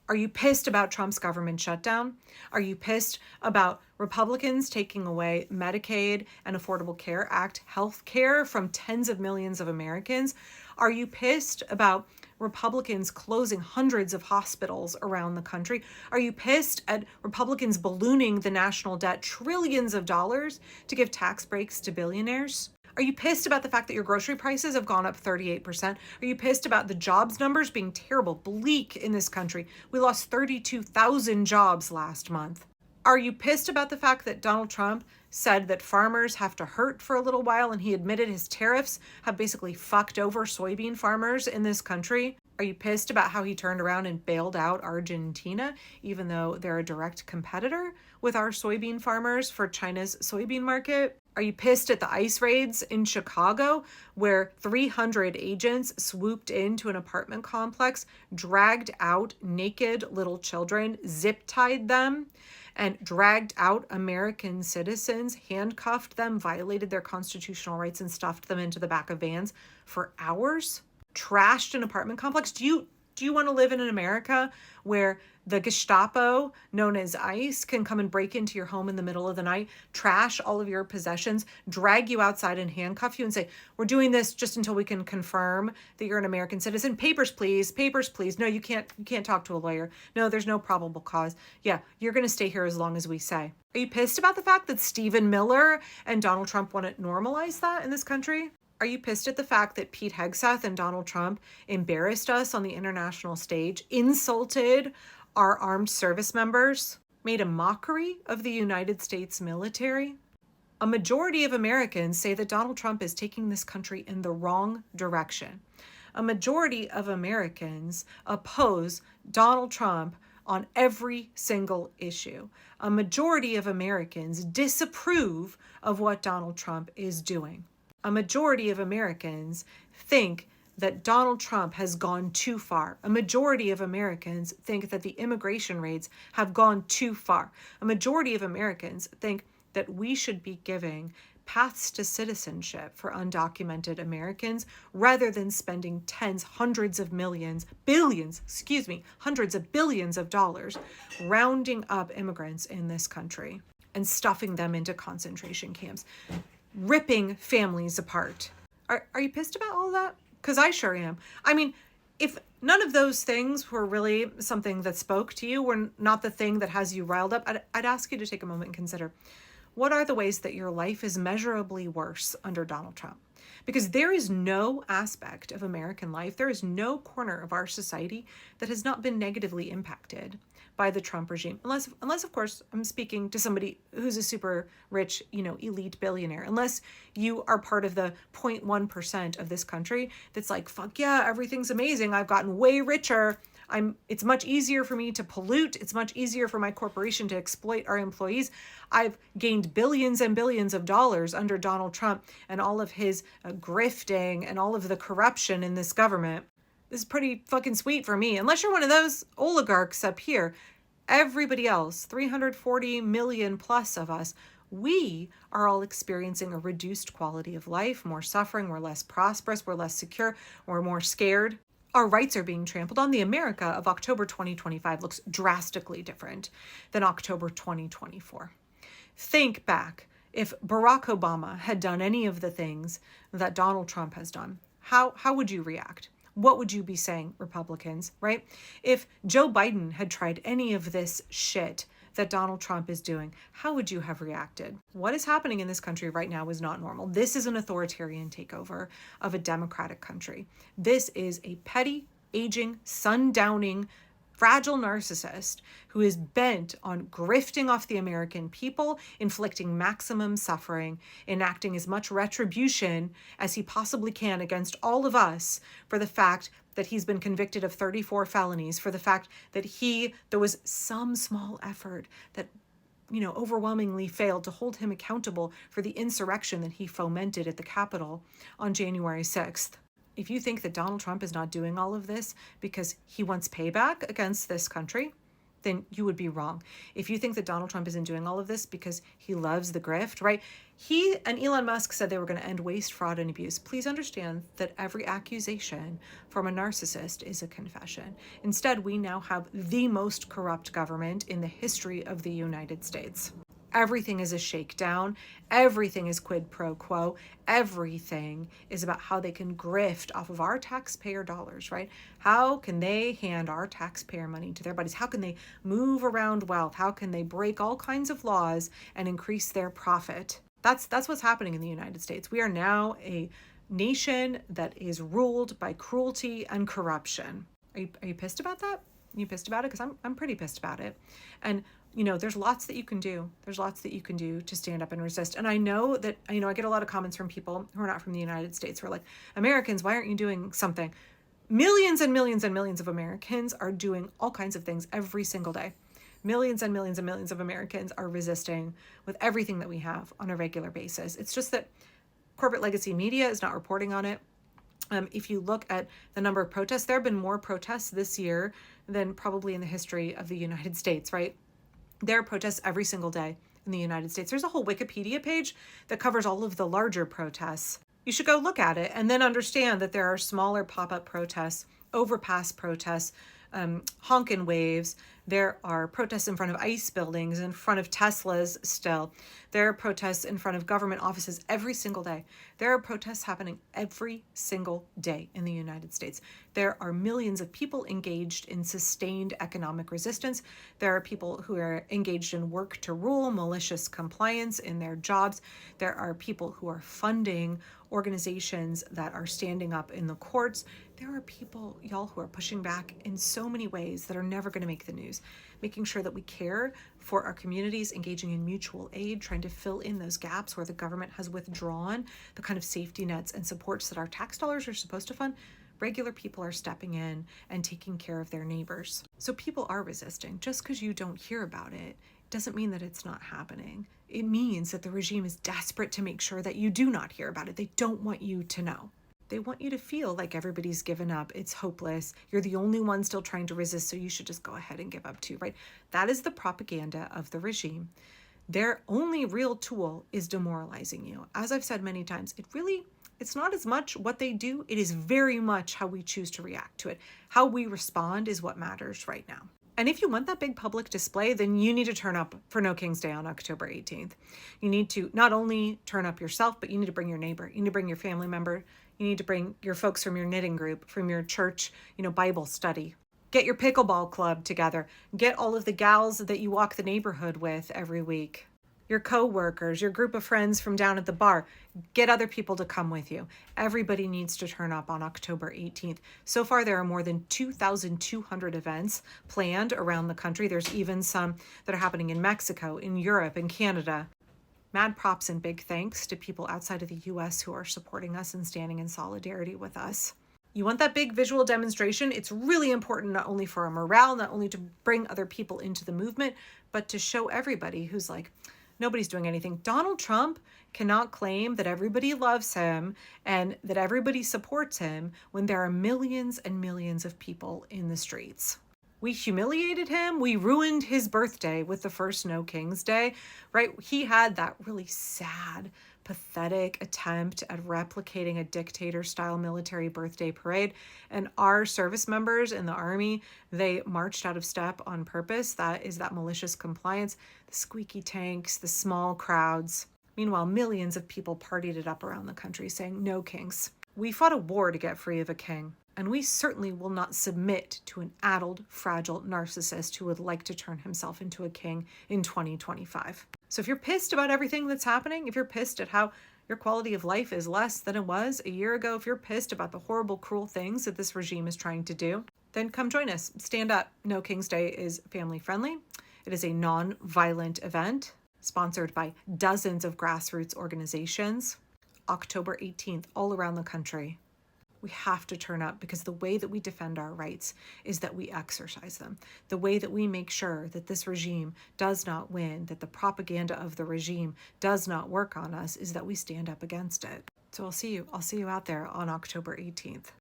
Are you pissed about Trump's government shutdown? Are you pissed about Republicans taking away Medicaid and Affordable Care Act health care from tens of millions of Americans? Are you pissed about Republicans closing hundreds of hospitals around the country? Are you pissed at Republicans ballooning the national debt trillions of dollars to give tax breaks to billionaires? Are you pissed about the fact that your grocery prices have gone up 38%? Are you pissed about the jobs numbers being terrible, bleak in this country? We lost 32,000 jobs last month. Are you pissed about the fact that Donald Trump said that farmers have to hurt for a little while, and he admitted his tariffs have basically fucked over soybean farmers in this country? Are you pissed about how he turned around and bailed out Argentina, even though they're a direct competitor with our soybean farmers for China's soybean market? Are you pissed at the ICE raids in Chicago, where 300 agents swooped into an apartment complex, dragged out naked little children, zip-tied them, and dragged out American citizens, handcuffed them, violated their constitutional rights, and stuffed them into the back of vans for hours? Trashed an apartment complex? Do you want to live in an America where the Gestapo, known as ICE, can come and break into your home in the middle of the night, trash all of your possessions, drag you outside and handcuff you and say, we're doing this just until we can confirm that you're an American citizen. Papers, please. Papers, please. No, you can't talk to a lawyer. No, there's no probable cause. Yeah, you're going to stay here as long as we say. Are you pissed about the fact that Stephen Miller and Donald Trump want to normalize that in this country? Are you pissed at the fact that Pete Hegseth and Donald Trump embarrassed us on the international stage, insulted our armed service members, made a mockery of the United States military? A majority of Americans say that Donald Trump is taking this country in the wrong direction. A majority of Americans oppose Donald Trump on every single issue. A majority of Americans disapprove of what Donald Trump is doing. A majority of Americans think that Donald Trump has gone too far. A majority of Americans think that the immigration raids have gone too far. A majority of Americans think that we should be giving paths to citizenship for undocumented Americans rather than spending hundreds of billions of dollars rounding up immigrants in this country and stuffing them into concentration camps, ripping families apart. Are you pissed about all that? Because I sure am. I mean, if none of those things were really something that spoke to you, were not the thing that has you riled up, I'd ask you to take a moment and consider, what are the ways that your life is measurably worse under Donald Trump? Because there is no aspect of American life, there is no corner of our society that has not been negatively impacted by the Trump regime. Unless of course, I'm speaking to somebody who's a super rich, elite billionaire. Unless you are part of the 0.1% of this country that's like, fuck yeah, everything's amazing. I've gotten way richer. It's much easier for me to pollute. It's much easier for my corporation to exploit our employees. I've gained billions and billions of dollars under Donald Trump and all of his grifting and all of the corruption in this government. This is pretty fucking sweet for me. Unless you're one of those oligarchs up here. Everybody else, 340 million plus of us, we are all experiencing a reduced quality of life, more suffering, we're less prosperous, we're less secure, we're more scared. Our rights are being trampled on. The America of October 2025 looks drastically different than October 2024. Think back. If Barack Obama had done any of the things that Donald Trump has done, how would you react? What would you be saying, Republicans, right? If Joe Biden had tried any of this shit that Donald Trump is doing, how would you have reacted? What is happening in this country right now is not normal. This is an authoritarian takeover of a democratic country. This is a petty, aging, sundowning, fragile narcissist who is bent on grifting off the American people, inflicting maximum suffering, enacting as much retribution as he possibly can against all of us for the fact that he's been convicted of 34 felonies, for the fact that there was some small effort that overwhelmingly failed to hold him accountable for the insurrection that he fomented at the Capitol on January 6th. If you think that Donald Trump is not doing all of this because he wants payback against this country, then you would be wrong. If you think that Donald Trump isn't doing all of this because he loves the grift, right? He and Elon Musk said they were going to end waste, fraud, and abuse. Please understand that every accusation from a narcissist is a confession. Instead, we now have the most corrupt government in the history of the United States. Everything is a shakedown. Everything is quid pro quo. Everything is about how they can grift off of our taxpayer dollars, right? How can they hand our taxpayer money to their buddies? How can they move around wealth? How can they break all kinds of laws and increase their profit? That's what's happening in the United States. We are now a nation that is ruled by cruelty and corruption. Are you pissed about that? Are you pissed about it? Because I'm pretty pissed about it. And there's lots that you can do. There's lots that you can do to stand up and resist. And I know that, I get a lot of comments from people who are not from the United States who are like, Americans, why aren't you doing something? Millions and millions and millions of Americans are doing all kinds of things every single day. Millions and millions and millions of Americans are resisting with everything that we have on a regular basis. It's just that corporate legacy media is not reporting on it. If you look at the number of protests, there have been more protests this year than probably in the history of the United States, right? There are protests every single day in the United States. There's a whole Wikipedia page that covers all of the larger protests. You should go look at it and then understand that there are smaller pop-up protests, overpass protests, honkin' waves. There are protests in front of ICE buildings, in front of Teslas still. There are protests in front of government offices every single day. There are protests happening every single day in the United States. There are millions of people engaged in sustained economic resistance. There are people who are engaged in work to rule, malicious compliance in their jobs. There are people who are funding organizations that are standing up in the courts. There are people, y'all, who are pushing back in so many ways that are never going to make the news, making sure that we care for our communities, engaging in mutual aid, trying to fill in those gaps where the government has withdrawn the kind of safety nets and supports that our tax dollars are supposed to fund. Regular people are stepping in and taking care of their neighbors. So people are resisting. Just because you don't hear about it doesn't mean that it's not happening. It means that the regime is desperate to make sure that you do not hear about it. They don't want you to know. They want you to feel like everybody's given up. It's hopeless. You're the only one still trying to resist, so you should just go ahead and give up too, right? That is the propaganda of the regime. Their only real tool is demoralizing you. As I've said many times, it's not as much what they do. It is very much how we choose to react to it. How we respond is what matters right now. And if you want that big public display, then you need to turn up for No King's Day on October 18th. You need to not only turn up yourself, but you need to bring your neighbor. You need to bring your family member. You need to bring your folks from your knitting group, from your church, Bible study. Get your pickleball club together. Get all of the gals that you walk the neighborhood with every week. Your co-workers, your group of friends from down at the bar. Get other people to come with you. Everybody needs to turn up on October 18th. So far, there are more than 2,200 events planned around the country. There's even some that are happening in Mexico, in Europe, in Canada. Mad props and big thanks to people outside of the U.S. who are supporting us and standing in solidarity with us. You want that big visual demonstration? It's really important not only for our morale, not only to bring other people into the movement, but to show everybody who's like, nobody's doing anything. Donald Trump cannot claim that everybody loves him and that everybody supports him when there are millions and millions of people in the streets. We humiliated him. We ruined his birthday with the first No King's Day, right? He had that really sad, pathetic attempt at replicating a dictator-style military birthday parade. And our service members in the army, they marched out of step on purpose. That is that malicious compliance, the squeaky tanks, the small crowds. Meanwhile, millions of people partied it up around the country saying, no kings. We fought a war to get free of a king. And we certainly will not submit to an addled, fragile narcissist who would like to turn himself into a king in 2025. So if you're pissed about everything that's happening, if you're pissed at how your quality of life is less than it was a year ago, if you're pissed about the horrible, cruel things that this regime is trying to do, then come join us. Stand up. No King's Day is family friendly. It is a non-violent event sponsored by dozens of grassroots organizations. October 18th, all around the country. We have to turn up because the way that we defend our rights is that we exercise them. The way that we make sure that this regime does not win, that the propaganda of the regime does not work on us, is that we stand up against it. So I'll see you out there on October 18th.